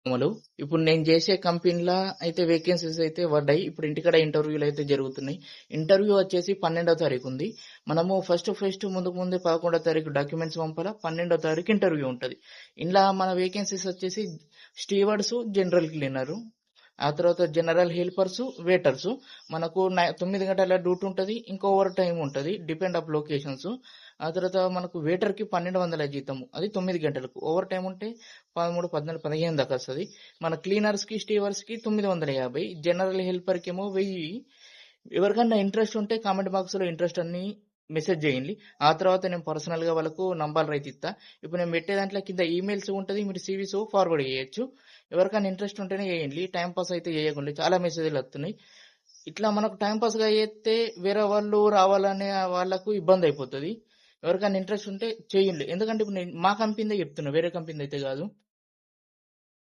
అమలు. ఇప్పుడు నేను చేసే కంపెనీలా అయితే వేకెన్సీస్ అయితే పడ్డాయి. ఇప్పుడు ఇంటికాడ ఇంటర్వ్యూలు అయితే జరుగుతున్నాయి. ఇంటర్వ్యూ వచ్చేసి 12వ తారీఖు ఉంది. మనము ఫస్ట్ ముందుకు ముందే 11వ తారీఖు డాక్యుమెంట్స్ పంపాలా. 12వ తారీఖు ఇంటర్వ్యూ ఉంటది. ఇందులో మన వేకెన్సీస్ వచ్చేసి స్టీవర్డ్స్, జనరల్ క్లీనర్, ఆ తర్వాత జనరల్ హెల్పర్స్, వెయిటర్స్. మనకు 9 గంటల డ్యూటీ ఉంటది. ఇంకా ఓవర్ టైం ఉంటది. Depend of locations. ఆ తర్వాత మనకు వెయిటర్ కి 1200 జీతం. అది 9 గంటలకు. ఓవర్ టైం ఉంటే 13, 14, 15 దాకా వస్తది. మన క్లీనర్స్ కి, స్టీవర్స్ కి 950. జనరల్ హెల్పర్ కి ఏమో 1000. ఎవరికన్నా ఇంట్రెస్ట్ ఉంటే కామెంట్ బాక్స్ లో ఇంట్రెస్ట్ అని మెసేజ్ చేయండి. ఆ తర్వాత నేను పర్సనల్ గా వాళ్ళకు నంబర్లు అయితే ఇస్తా. ఇప్పుడు నేను పెట్టే దాంట్లో కింద ఈమెయిల్స్ ఉంటది. మీరు సివిస్ ఫార్వర్డ్ చేయొచ్చు. ఎవరికైనా ఇంట్రెస్ట్ ఉంటేనే చేయండి. టైం పాస్ అయితే చేయకండి. చాలా మెసేజ్లు వస్తున్నాయి. ఇట్లా మనకు టైం పాస్ గా చేస్తే వేరే వాళ్ళు రావాలనే వాళ్ళకు ఇబ్బంది అయిపోతుంది. ఎవరికైనా ఇంట్రెస్ట్ ఉంటే చేయండి. ఎందుకంటే ఇప్పుడు నేను మా కంపెనీ చెప్తున్నా, వేరే కంపెనీ అయితే కాదు.